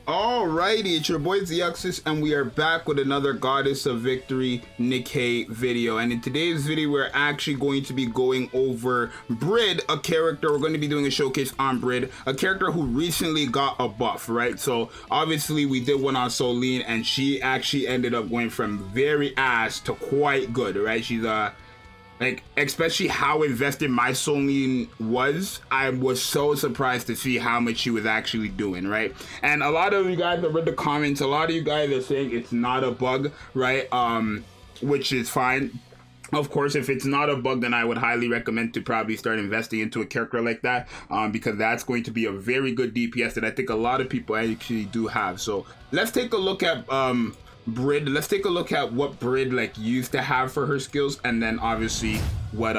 Alrighty, it's your boy Zxous, and we are back with another Goddess of Victory Nikke video. And in today's video, we're actually going to be going over BRID, a character. We're going to be doing a showcase on BRID, a character who recently got a buff, right? So obviously we did one on Solene, and she actually ended up going from very ass to quite good, right? She's like, especially how invested my Solene was, I was so surprised to see how much she was actually doing, right? And a lot of you guys have read the comments, a lot of you guys are saying it's not a bug, right? Which is fine. Of course, if it's not a bug, then I would highly recommend to probably start investing into a character like that, because that's going to be a very good DPS that I think a lot of people actually do have. So let's take a look at BRID. Let's take a look at what BRID like used to have for her skills, and then obviously what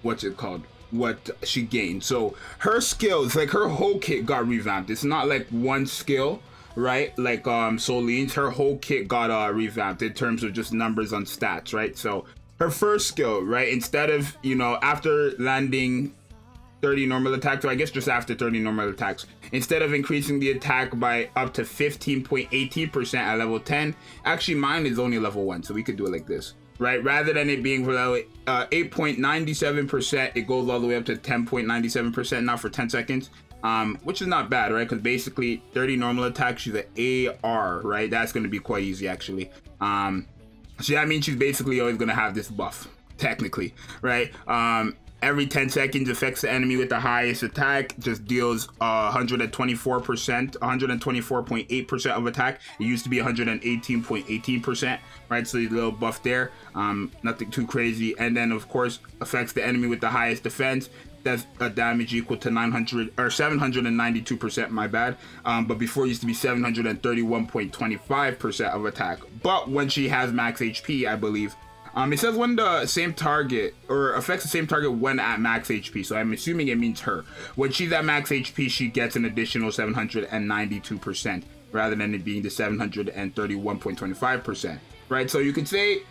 what's it called, what she gained. So her skills, like her whole kit got revamped. It's not like one skill, right? Like Solene's, her whole kit got revamped in terms of just numbers on stats, right? So her first skill, right, instead of, you know, after landing 30 normal attacks, or I guess just after 30 normal attacks, instead of increasing the attack by up to 15.18% at level 10, actually mine is only level 1, so we could do it like this, right? Rather than it being for 8.97%, it goes all the way up to 10.97% now for 10 seconds, which is not bad, right? Because basically 30 normal attacks, she's an AR, right? That's going to be quite easy, actually. So that means she's basically always going to have this buff, technically, right? Every 10 seconds affects the enemy with the highest attack, just deals 124.8% of attack. It used to be 118.18%, right? So a little buff there, nothing too crazy. And then of course affects the enemy with the highest defense. That's a damage equal to 792%, my bad. But before it used to be 731.25% of attack. But when she has max HP, I believe, it says when the same target, or affects the same target when at max HP, so I'm assuming it means her. When she's at max HP, she gets an additional 792%, rather than it being the 731.25%, right? So you could say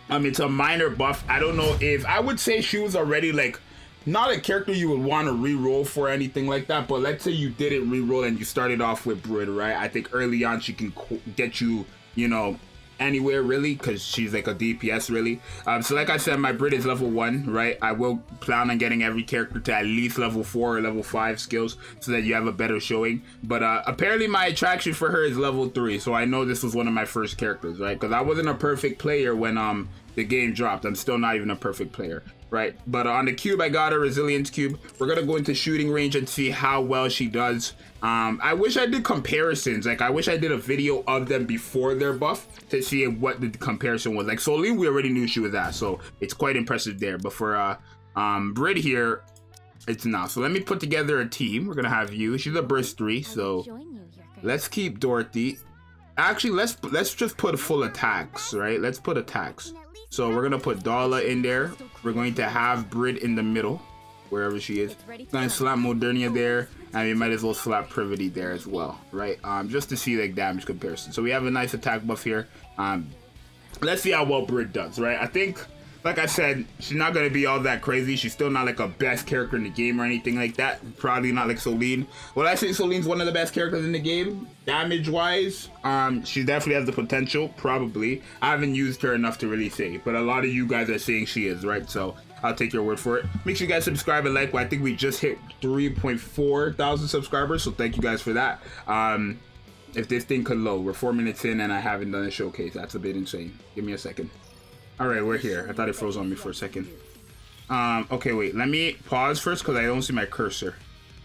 it's a minor buff. I don't know if, I would say she was already like, not a character you would want to re-roll for anything like that, but let's say you didn't re-roll and you started off with BRID, right? I think early on she can get you, you know, anywhere really, because she's like a DPS really. So like I said, my BRID is level 1, right? I will plan on getting every character to at least level 4 or level 5 skills so that you have a better showing. But apparently my attraction for her is level 3, so I know this was one of my first characters, right? Because I wasn't a perfect player when the game dropped. I'm still not even a perfect player, right? But on the cube, I got a resilience cube. We're gonna go into shooting range and see how well she does. I wish I did comparisons. Like, I wish I did a video of them before their buff to see what the comparison was. Like Solene, we already knew she was at, so it's quite impressive there. But for BRID here, it's not. So let me put together a team. We're gonna have you. She's a burst 3, so let's keep Dorothy. Actually, let's just put full attacks, right? Let's put attacks. So we're gonna put Dala in there. We're going to have BRID in the middle, wherever she is. Gonna slap Modernia there, and we might as well slap Privity there as well, right? Just to see like damage comparison. So we have a nice attack buff here. Let's see how well BRID does, right? I think, like I said, she's not gonna be all that crazy. She's still not like a best character in the game or anything like that. Probably not like Solene. Well, I think Solene's one of the best characters in the game, damage wise. She definitely has the potential, probably. I haven't used her enough to really say, but a lot of you guys are saying she is, right? So I'll take your word for it. Make sure you guys subscribe and like. Well, I think we just hit 3.4 thousand subscribers, so thank you guys for that. If this thing could load, we're 4 minutes in and I haven't done a showcase. That's a bit insane. Give me a second. All right, we're here. I thought it froze on me for a second. Okay, wait, let me pause first because I don't see my cursor.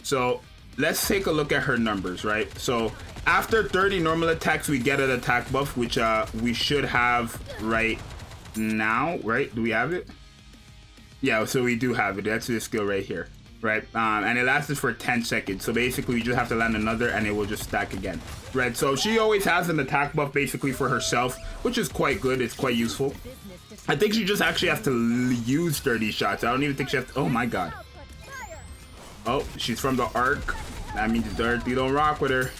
So let's take a look at her numbers, right? So after 30 normal attacks, we get an attack buff, which we should have right now, right? Do we have it? Yeah, so we do have it. That's this skill right here, right? And it lasts for 10 seconds. So basically, you just have to land another and it will just stack again, right? So she always has an attack buff basically for herself, which is quite good. It's quite useful. I think she just actually has to use 30 shots. I don't even think she has to, oh my god. Oh, she's from the arc. That means Dorothy don't rock with her,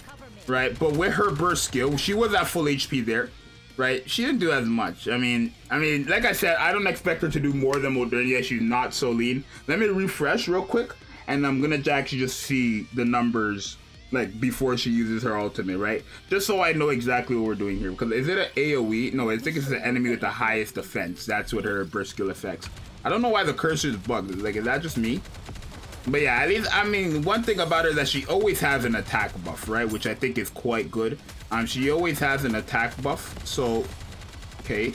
right? But with her burst skill, she was at full HP there, right? She didn't do as much. I mean, like I said, I don't expect her to do more than Modernia. She's not Solene. Let me refresh real quick, and I'm gonna actually just see the numbers like before she uses her ultimate, right? Just so I know exactly what we're doing here. Because is it an AoE? No, I think it's the enemy with the highest defense. That's what her burst skill affects. I don't know why the cursor is bugged. Like, is that just me? But yeah, at least, I mean, one thing about her is that she always has an attack buff, right? Which I think is quite good. She always has an attack buff. So, okay,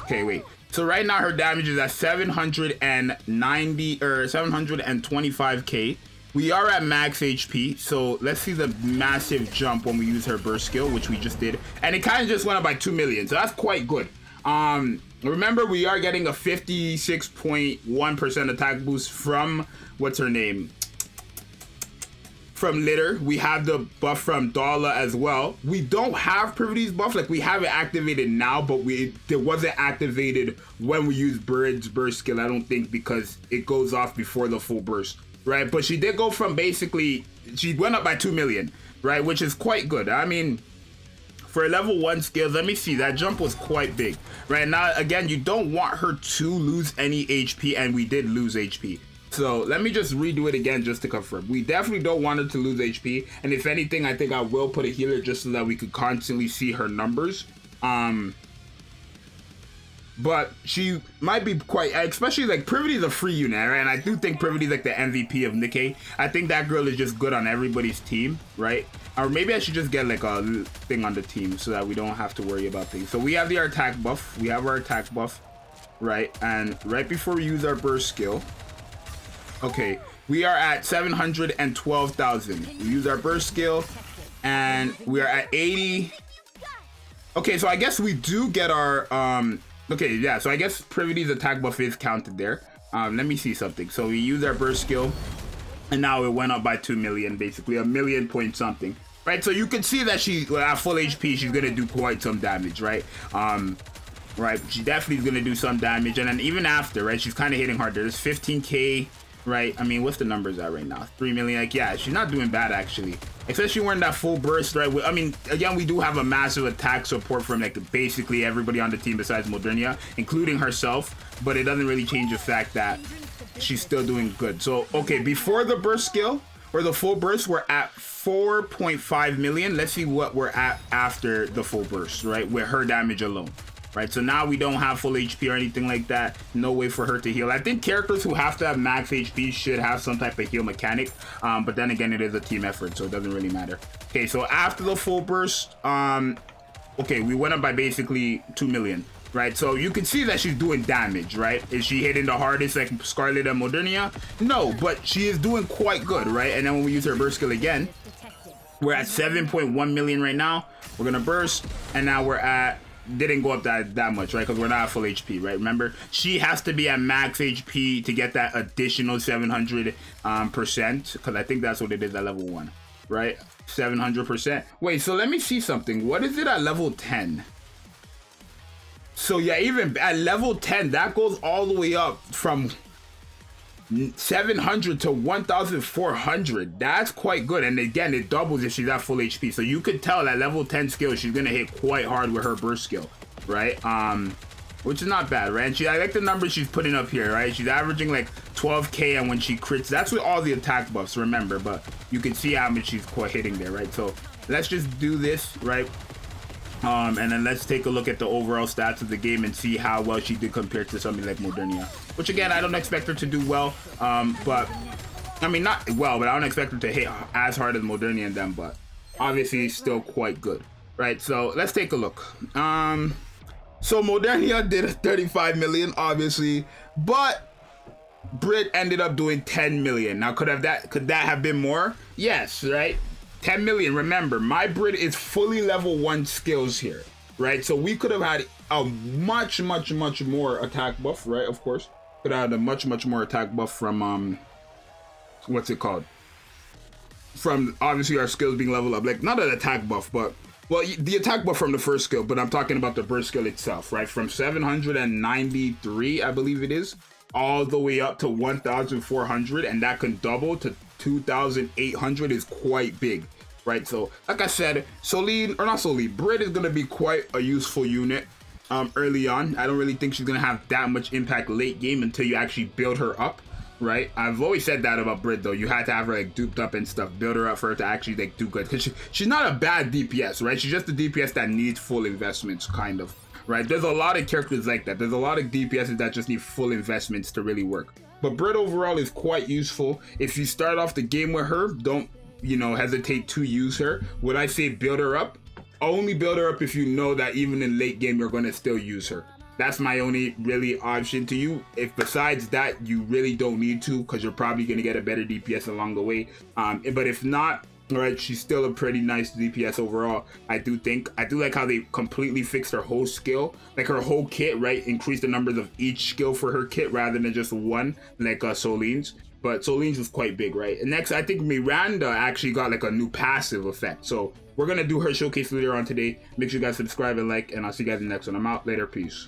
wait. So right now her damage is at 790 or 725k. We are at max HP, so let's see the massive jump when we use her burst skill, which we just did, and it kind of just went up by 2 million, so that's quite good. Remember, we are getting a 56.1% attack boost from what's her name, from Litter. We have the buff from Dala as well. We don't have Privity's buff, like we have it activated now, but it wasn't activated when we use BRID's burst skill, I don't think, because it goes off before the full burst, right? But she did go from basically, she went up by 2 million, right? Which is quite good. I mean, for level 1 skills, let me see, that jump was quite big. Right now, again, you don't want her to lose any HP, and we did lose HP. So let me just redo it again just to confirm. We definitely don't want her to lose HP, and if anything, I think I will put a healer just so that we could constantly see her numbers. But she might be quite, especially like Privity is a free unit, right? And I do think Privity is like the MVP of Nikke. I think that girl is just good on everybody's team, right? Or maybe I should just get like a thing on the team so that we don't have to worry about things. So we have the attack buff. We have our attack buff, right? And right before we use our burst skill, okay, we are at 712,000. We use our burst skill, and we are at 80. Okay, so I guess we do get our okay, yeah, so I guess Privity's attack buff is counted there. Let me see something. So we use our burst skill, and now it went up by 2 million, basically a million point something, right? So you can see that she, at full HP, she's gonna do quite some damage, right? Right, she definitely is gonna do some damage, and then even after, right, she's kind of hitting hard. There's 15k, right? I mean, what's the numbers at right now? 3 million. Like, yeah, she's not doing bad actually, especially when that full burst, right? I mean, again, we do have a massive attack support from like basically everybody on the team besides Modernia, including herself, but it doesn't really change the fact that she's still doing good. So okay, before the burst skill or the full burst, we're at 4.5 million. Let's see what we're at after the full burst, right, with her damage alone. Right, so now we don't have full HP or anything like that. No way for her to heal. I think characters who have to have max HP should have some type of heal mechanic. But then again, it is a team effort, so it doesn't really matter. Okay, so after the full burst, okay, we went up by basically 2 million. Right, so you can see that she's doing damage, right? Is she hitting the hardest like Scarlet and Modernia? No, but she is doing quite good, right? And then when we use her burst skill again, we're at 7.1 million right now. We're gonna burst, and now we're at, didn't go up that much, right? Because we're not at full HP, right? Remember, she has to be at max HP to get that additional 700%, because I think that's what it is at level 1, right? 700%. Wait, so let me see something. What is it at level 10? So yeah, even at level 10, that goes all the way up from 700 to 1,400. That's quite good, and again, it doubles if she's at full HP. So you could tell that level 10 skill, she's gonna hit quite hard with her burst skill, right? Which is not bad, right? And I like the numbers she's putting up here, right? She's averaging like 12k, and when she crits, that's with all the attack buffs, remember, but you can see how much she's quite hitting there, right? So let's just do this, right? And then let's take a look at the overall stats of the game and see how well she did compared to something like Modernia. Which again, I don't expect her to do well, but I mean, not well, but I don't expect her to hit as hard as Modernia and them, but obviously still quite good, right? So let's take a look. So Modernia did 35 million, obviously, but BRID ended up doing 10 million. Now, could that have been more? Yes, right? 10 million. Remember, my BRID is fully level 1 skills here, right? So we could have had a much more attack buff, right? Of course, could have had a much more attack buff from what's it called? From obviously our skills being leveled up, like not an attack buff, but well, the attack buff from the first skill, but I'm talking about the burst skill itself, right? From 793, I believe it is, all the way up to 1,400, and that can double to 2,800 is quite big, right? So like I said, BRID is gonna be quite a useful unit early on. I don't really think she's gonna have that much impact late game until you actually build her up, right? I've always said that about BRID though. You had to have her like duped up and stuff, build her up for her to actually like do good. Because she's not a bad DPS, right? She's just a DPS that needs full investments, kind of, right? There's a lot of characters like that. There's a lot of DPSs that just need full investments to really work. But BRID overall is quite useful. If you start off the game with her, don't, you know, hesitate to use her. Would I say build her up? Only build her up if you know that even in late game you're going to still use her. That's my only really option to you. If besides that you really don't need to, because you're probably going to get a better DPS along the way. But if not, all right, she's still a pretty nice DPS overall. I do like how they completely fixed her whole skill, like her whole kit, right? Increase the numbers of each skill for her kit rather than just one, like Soline's. But Soline's was quite big, right? And next, I think Miranda actually got like a new passive effect. So we're gonna do her showcase later on today. Make sure you guys subscribe and like, and I'll see you guys in the next one. I'm out. Later. Peace.